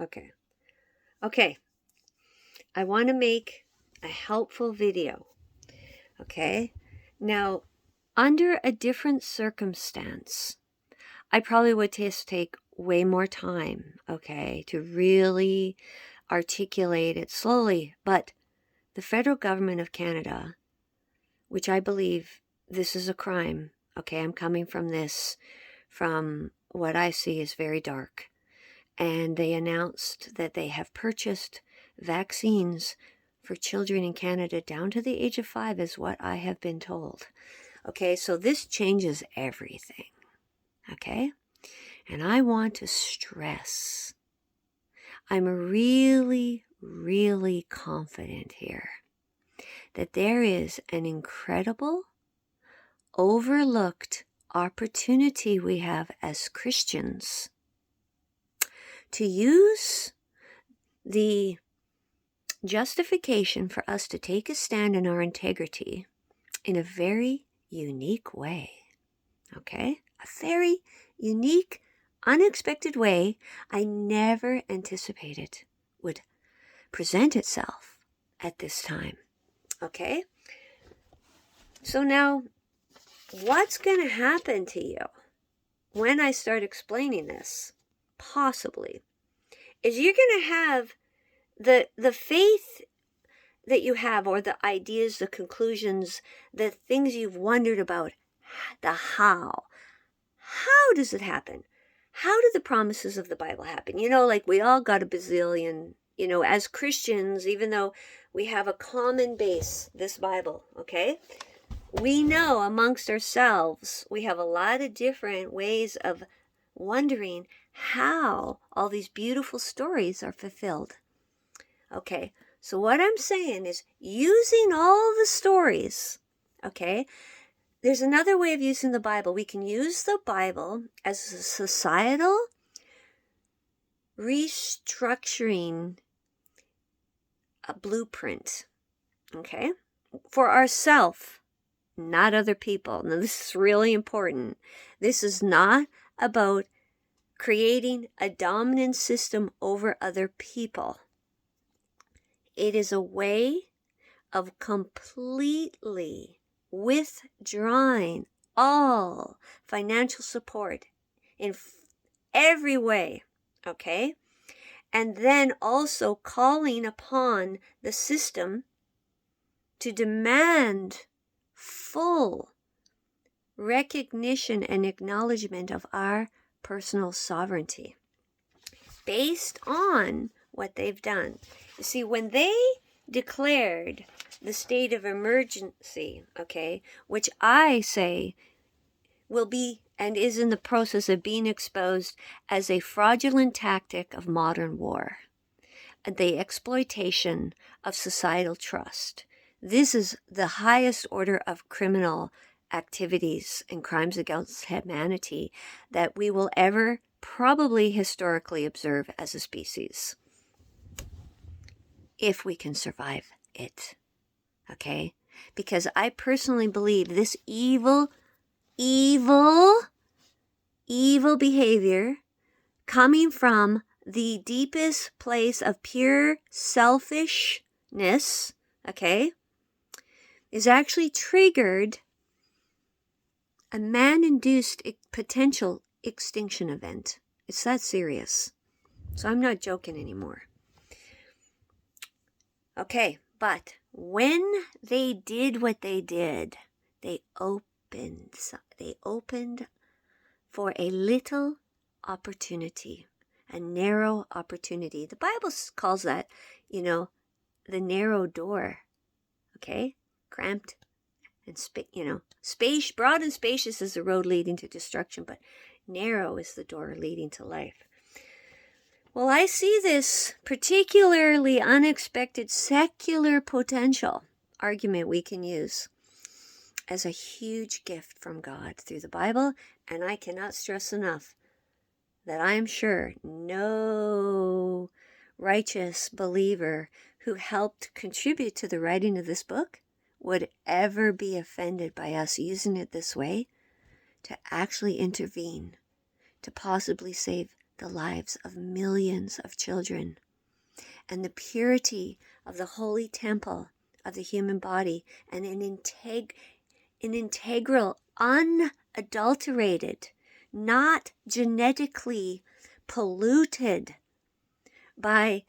Okay. Okay. I want to make a helpful video. Okay. Now, under a different circumstance, I probably would just take way more time, okay, to really articulate it slowly. But the federal government of Canada, which I believe this is a crime, okay, I'm coming from this, from what I see is very dark. And they announced that they have purchased vaccines for children in Canada down to the age of 5, is what I have been told. Okay, so this changes everything. Okay? And I want to stress, I'm really, really confident here that there is an incredible, overlooked opportunity we have as Christians to use the justification for us to take a stand in our integrity in a very unique way. Okay? A very unique, unexpected way I never anticipated would present itself at this time. Okay? So now, what's going to happen to you when I start explaining this, possibly, is you're going to have the faith that you have, or the ideas, the conclusions, the things you've wondered about, the how. How does it happen? How do the promises of the Bible happen? Like we all got a bazillion, as Christians, even though we have a common base, this Bible, okay? We know amongst ourselves, we have a lot of different ways of wondering how all these beautiful stories are fulfilled. Okay, so what I'm saying is using all the stories, okay? There's another way of using the Bible. We can use the Bible as a societal restructuring a blueprint, okay? For ourselves, not other people. Now, this is really important. This is not about creating a dominant system over other people. It is a way of completely withdrawing all financial support in every way, okay? And then also calling upon the system to demand full recognition and acknowledgement of our personal sovereignty based on what they've done. You see, when they declared the state of emergency, okay, which I say will be and is in the process of being exposed as a fraudulent tactic of modern war, the exploitation of societal trust. This is the highest order of criminal activities and crimes against humanity that we will ever probably historically observe as a species, if we can survive it. Okay? Because I personally believe this evil behavior coming from the deepest place of pure selfishness, okay, is actually triggered a man-induced potential extinction event. It's that serious. So I'm not joking anymore. Okay, but when they did what they did, they opened for a little opportunity, a narrow opportunity. The Bible calls that, the narrow door. Okay? Cramped and broad and spacious is the road leading to destruction, but narrow is the door leading to life. Well, I see this particularly unexpected secular potential argument we can use as a huge gift from God through the Bible, and I cannot stress enough that I am sure no righteous believer who helped contribute to the writing of this book would ever be offended by us using it this way to actually intervene, to possibly save the lives of millions of children. And the purity of the holy temple of the human body, and an integral, unadulterated, not genetically polluted by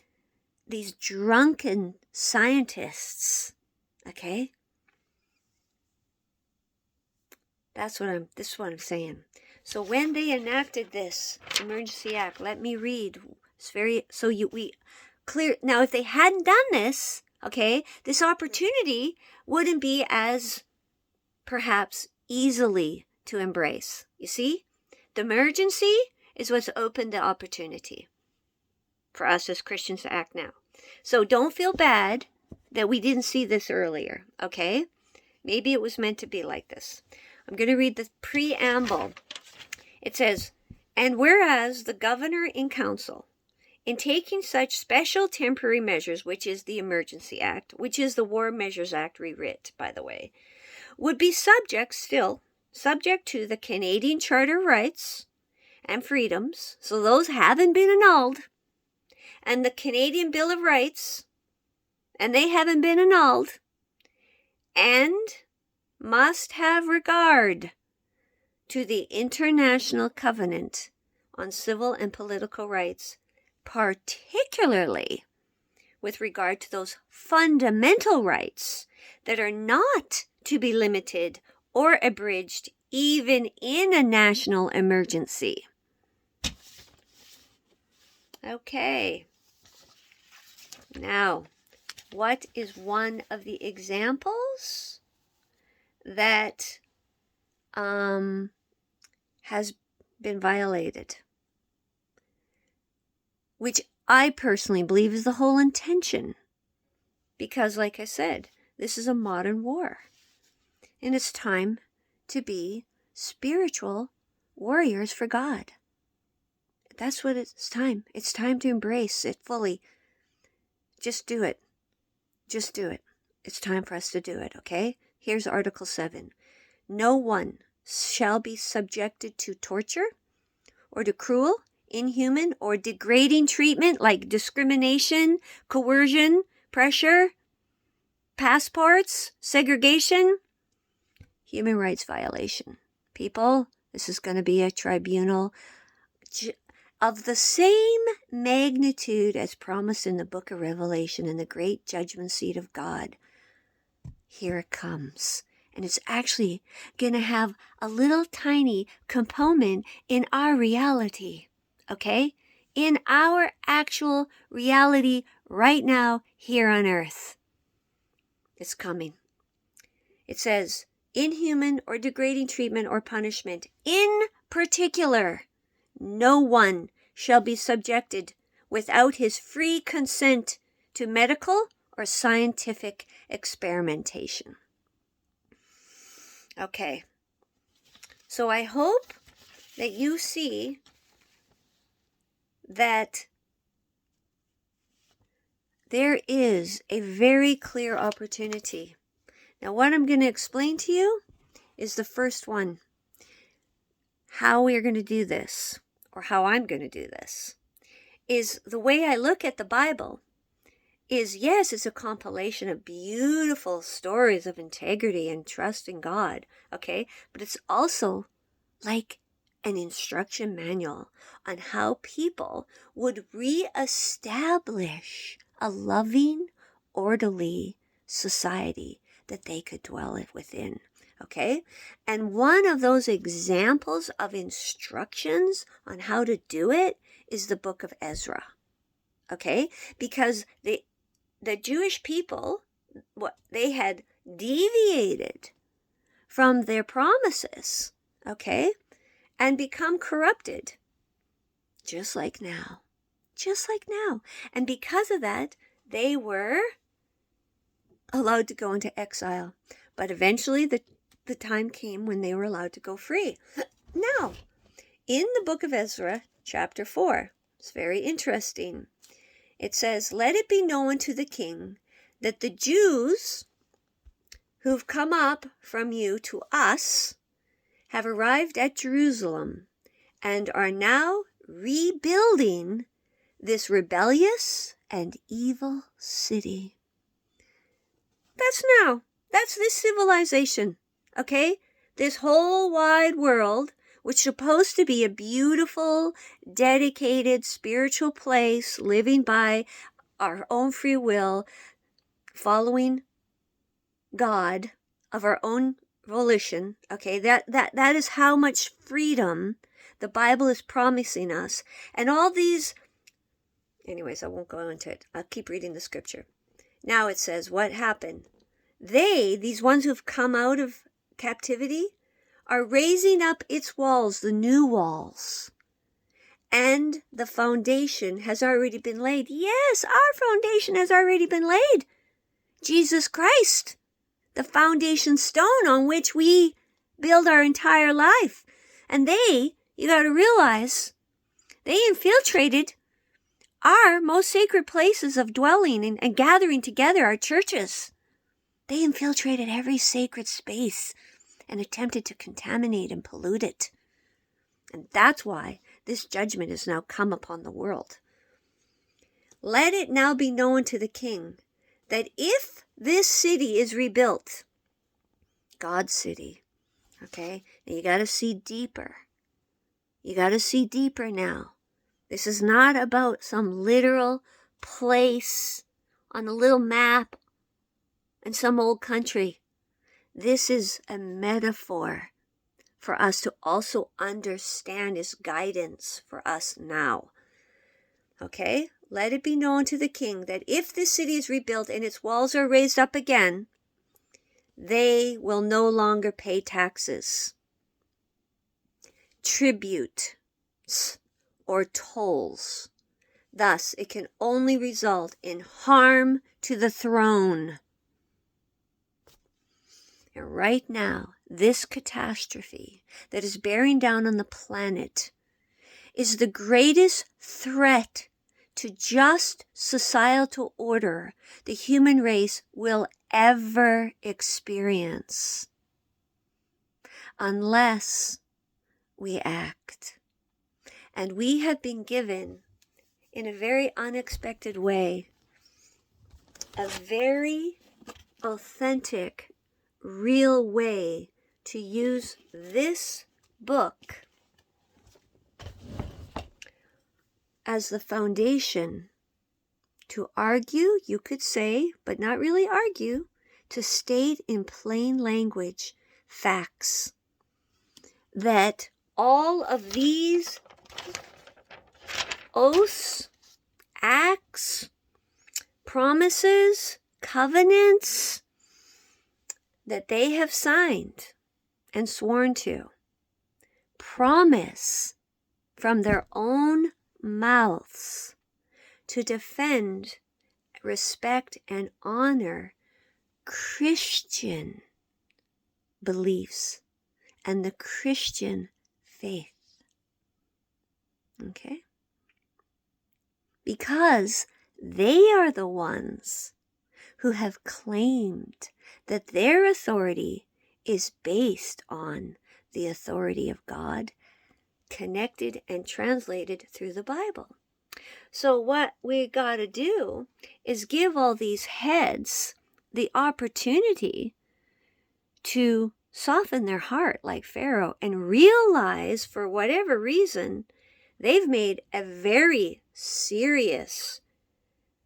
these drunken scientists. Okay? This is what I'm saying. So when they enacted this Emergency Act, let me read. It's very, so we clear. Now, if they hadn't done this, okay, this opportunity wouldn't be as perhaps easily to embrace. You see, the emergency is what's opened the opportunity for us as Christians to act now. So don't feel bad that we didn't see this earlier, okay? Maybe it was meant to be like this. I'm going to read the preamble. It says, and whereas the governor in council, in taking such special temporary measures, which is the Emergency Act, which is the War Measures Act rewrit, by the way, would be subject to the Canadian Charter of Rights and Freedoms, so those haven't been annulled, and the Canadian Bill of Rights, and they haven't been annulled, and must have regard to the International Covenant on Civil and Political Rights, particularly with regard to those fundamental rights that are not to be limited or abridged even in a national emergency. Okay. Now, what is one of the examples that has been violated? Which I personally believe is the whole intention. Because, like I said, this is a modern war. And it's time to be spiritual warriors for God. That's what it's time. It's time to embrace it fully. Just do it. Just do it. It's time for us to do it, okay? Here's Article 7. No one shall be subjected to torture or to cruel, inhuman, or degrading treatment like discrimination, coercion, pressure, passports, segregation, human rights violation. People, this is going to be a tribunal of the same magnitude as promised in the book of Revelation in the great judgment seat of God. Here it comes. And it's actually going to have a little tiny component in our reality. Okay? In our actual reality right now here on earth. It's coming. It says, inhuman or degrading treatment or punishment, in particular, no one shall be subjected without his free consent to medical or scientific experimentation. Okay. So I hope that you see that there is a very clear opportunity. Now, what I'm going to explain to you is the first one. How we are going to do this, or how I'm going to do this, is the way I look at the Bible is, yes, it's a compilation of beautiful stories of integrity and trust in God, okay? But it's also like an instruction manual on how people would reestablish a loving, orderly society that they could dwell within. Okay? And one of those examples of instructions on how to do it is the book of Ezra. Okay? Because the Jewish people, they had deviated from their promises, okay? And become corrupted. Just like now. Just like now. And because of that, they were allowed to go into exile. But eventually the time came when they were allowed to go free. Now, in the book of Ezra, chapter 4, it's very interesting. It says, let it be known to the king that the Jews who've come up from you to us have arrived at Jerusalem and are now rebuilding this rebellious and evil city. That's this civilization, okay? This whole wide world, which is supposed to be a beautiful, dedicated, spiritual place, living by our own free will, following God of our own volition, okay? That is how much freedom the Bible is promising us. And all these, anyways, I won't go into it. I'll keep reading the scripture. Now it says, what happened? These ones who've come out of captivity, are raising up its walls, the new walls. And the foundation has already been laid. Yes, our foundation has already been laid. Jesus Christ, the foundation stone on which we build our entire life. And you got to realize, they infiltrated our most sacred places of dwelling and gathering together, our churches. They infiltrated every sacred space and attempted to contaminate and pollute it. And that's why this judgment has now come upon the world. Let it now be known to the king that if this city is rebuilt, God's city, okay, now you got to see deeper. You got to see deeper now. This is not about some literal place on a little map in some old country. This is a metaphor for us to also understand as guidance for us now. Okay? Let it be known to the king that if this city is rebuilt and its walls are raised up again, they will no longer pay taxes, tributes, or tolls. Thus, it can only result in harm to the throne. And right now, this catastrophe that is bearing down on the planet is the greatest threat to just societal order the human race will ever experience, unless we act. And we have been given, in a very unexpected way, a very authentic, real way to use this book as the foundation to argue, you could say, but not really argue, to state in plain language facts that all of these oaths, acts, promises, covenants that they have signed and sworn to, promise from their own mouths to defend, respect, and honor Christian beliefs and the Christian faith. Okay? Because they are the ones who have claimed that their authority is based on the authority of God, connected and translated through the Bible. So what we got to do is give all these heads the opportunity to soften their heart like Pharaoh and realize, for whatever reason, they've made a very serious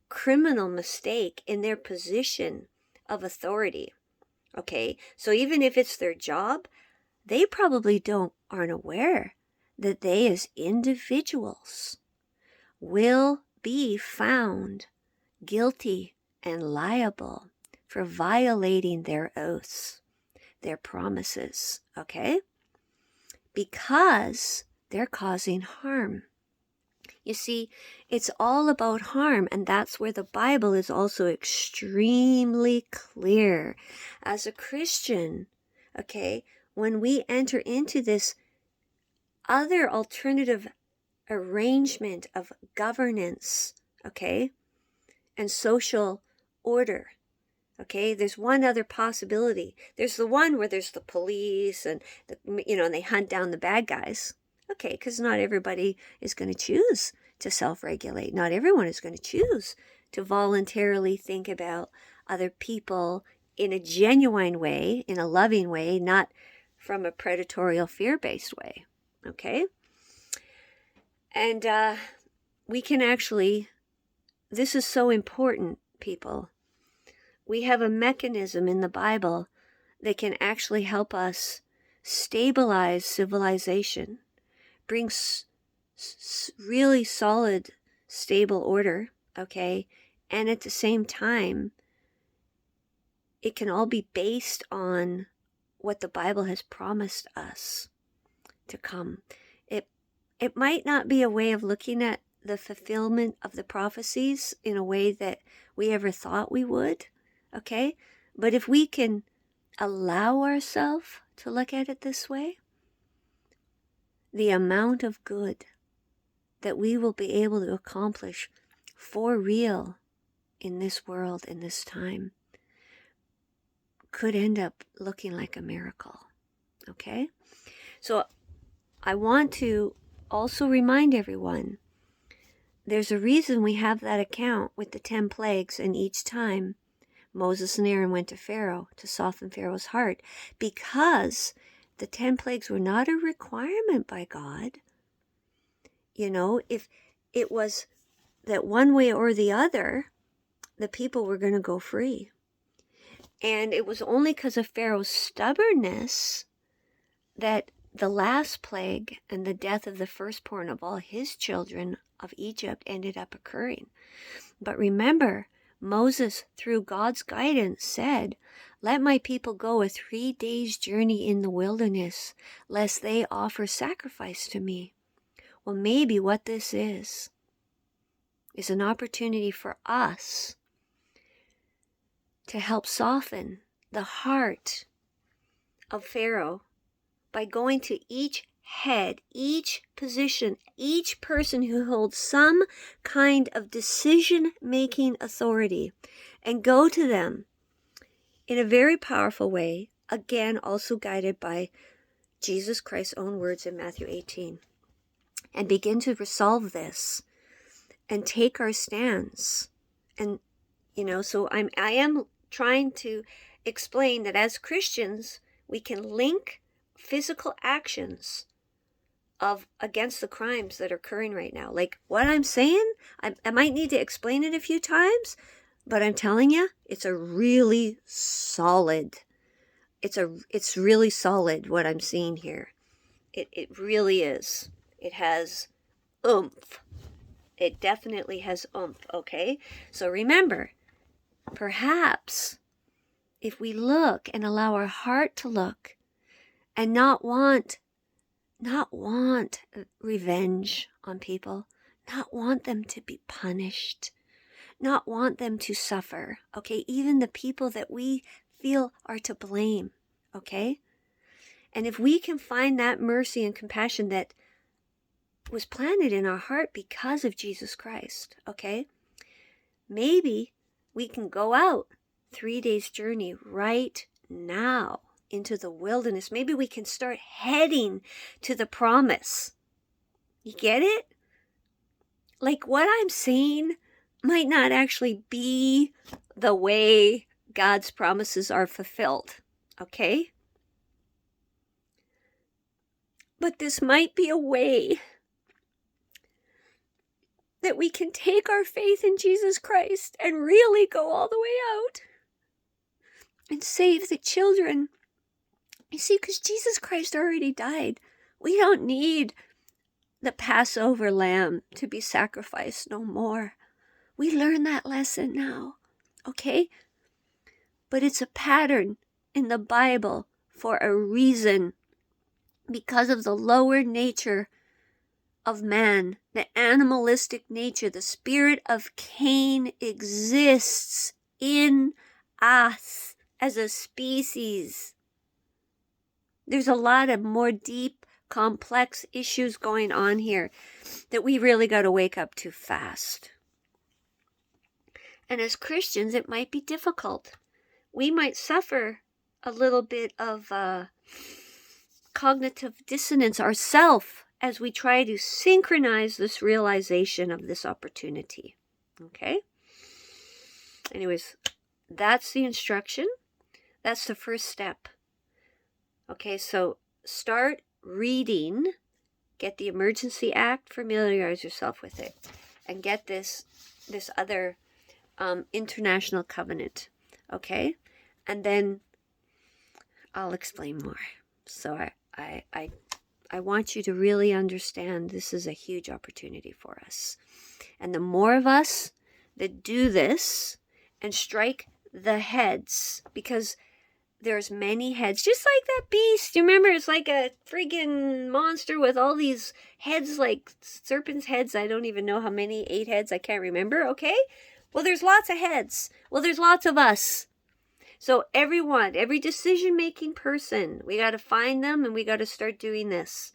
criminal mistake in their position of authority. Okay, so even if it's their job, they probably aren't aware that they as individuals will be found guilty and liable for violating their oaths, their promises, okay? Because they're causing harm. You see, it's all about harm, and that's where the Bible is also extremely clear. As a Christian, okay, when we enter into this other alternative arrangement of governance, okay, and social order, okay, there's one other possibility. There's the one where there's the police and and they hunt down the bad guys. Okay, because not everybody is going to choose to self-regulate. Not everyone is going to choose to voluntarily think about other people in a genuine way, in a loving way, not from a predatorial, fear-based way. Okay? And we can actually, this is so important, people. We have a mechanism in the Bible that can actually help us stabilize civilization, bring really solid, stable order, okay? And at the same time, it can all be based on what the Bible has promised us to come. It might not be a way of looking at the fulfillment of the prophecies in a way that we ever thought we would, okay? But if we can allow ourselves to look at it this way, the amount of good that we will be able to accomplish for real in this world, in this time, could end up looking like a miracle, okay? So I want to also remind everyone, there's a reason we have that account with the 10 plagues, and each time Moses and Aaron went to Pharaoh to soften Pharaoh's heart, because the 10 plagues were not a requirement by God. You know, if it was that one way or the other, the people were going to go free. And it was only because of Pharaoh's stubbornness that the last plague and the death of the firstborn of all his children of Egypt ended up occurring. But remember, Moses, through God's guidance, said, "Let my people go a 3 days journey in the wilderness, lest they offer sacrifice to me." Well, maybe what this is an opportunity for us to help soften the heart of Pharaoh by going to each head, each position, each person who holds some kind of decision-making authority, and go to them in a very powerful way, again, also guided by Jesus Christ's own words in Matthew 18, and begin to resolve this and take our stance. And, you know, so I am trying to explain that as Christians, we can link physical actions of against the crimes that are occurring right now. Like what I'm saying, I might need to explain it a few times, but I'm telling you, it's really solid what I'm seeing here. It really is. It has oomph. It definitely has oomph, okay? So remember, perhaps if we look and allow our heart to look and not want revenge on people, not want them to be punished, not want them to suffer, okay? Even the people that we feel are to blame, okay? And if we can find that mercy and compassion that was planted in our heart because of Jesus Christ, okay? Maybe we can go out 3 days journey right now into the wilderness. Maybe we can start heading to the promise. You get it? Like what I'm saying might not actually be the way God's promises are fulfilled, okay? But this might be a way that we can take our faith in Jesus Christ and really go all the way out and save the children. You see, because Jesus Christ already died. We don't need the Passover lamb to be sacrificed no more. We learn that lesson now, okay? But it's a pattern in the Bible for a reason. Because of the lower nature of man, the animalistic nature, the spirit of Cain exists in us as a species. There's a lot of more deep, complex issues going on here that we really got to wake up to fast. And as Christians, it might be difficult. We might suffer a little bit of cognitive dissonance ourselves as we try to synchronize this realization of this opportunity. Okay? Anyways, that's the instruction. That's the first step. Okay, so start reading. Get the Emergency Act, familiarize yourself with it, and get this other international covenant. Okay? And then I'll explain more. So I want you to really understand this is a huge opportunity for us. And the more of us that do this and strike the heads, because there's many heads, just like that beast. You remember, it's like a friggin' monster with all these heads, like serpent's heads. I don't even know how many, 8 heads, I can't remember, okay? Well, there's lots of heads. Well, there's lots of us. So everyone, every decision-making person, we got to find them and we got to start doing this.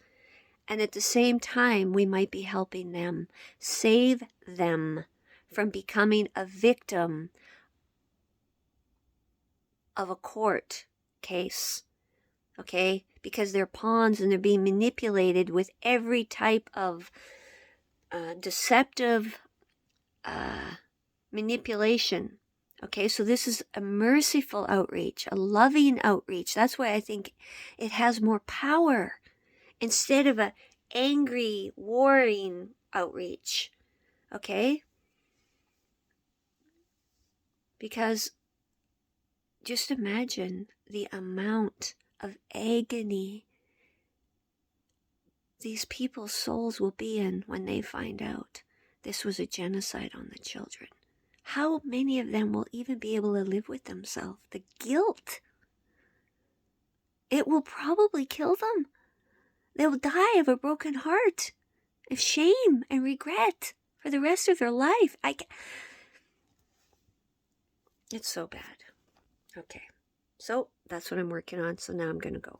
And at the same time, we might be helping them, save them from becoming a victim of a court case, okay? Because they're pawns and they're being manipulated with every type of deceptive manipulation. Okay, so this is a merciful outreach, a loving outreach. That's why I think it has more power instead of an angry, warring outreach. Okay? Because just imagine the amount of agony these people's souls will be in when they find out this was a genocide on the children. How many of them will even be able to live with themselves? The guilt. It will probably kill them. They will die of a broken heart, of shame and regret for the rest of their life. It's so bad. Okay, so that's what I'm working on. So now I'm going to go.